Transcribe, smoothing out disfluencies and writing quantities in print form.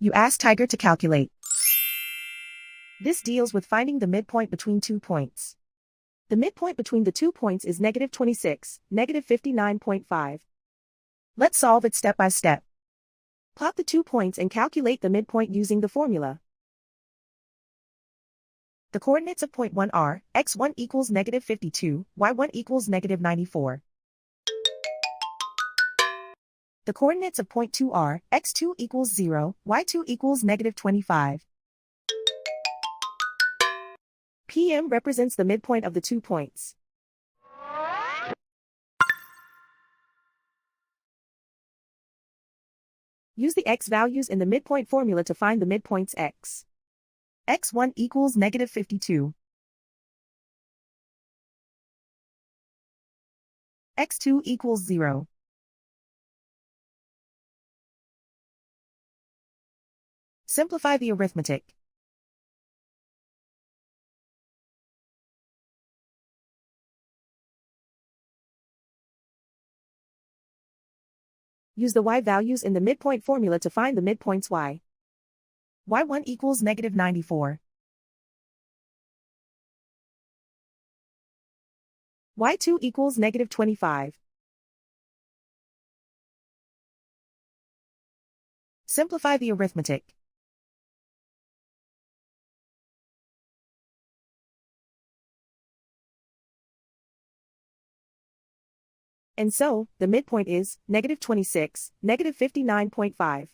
You ask Tiger to calculate. This deals with finding the midpoint between 2 points. The midpoint between the 2 points is -26, -59.5. Let's solve it step by step. Plot the 2 points and calculate the midpoint using the formula. The coordinates of point 1 are, x1 equals -52, y1 equals -94. The coordinates of point 2 are, x2 equals 0, y2 equals -25. PM represents the midpoint of the 2 points. Use the x values in the midpoint formula to find the midpoints x. x1 equals -52. x2 equals 0. Simplify the arithmetic. Use the y values in the midpoint formula to find the midpoints y. y1 equals -94. y2 equals -25. Simplify the arithmetic. And so, the midpoint is -26, -59.5.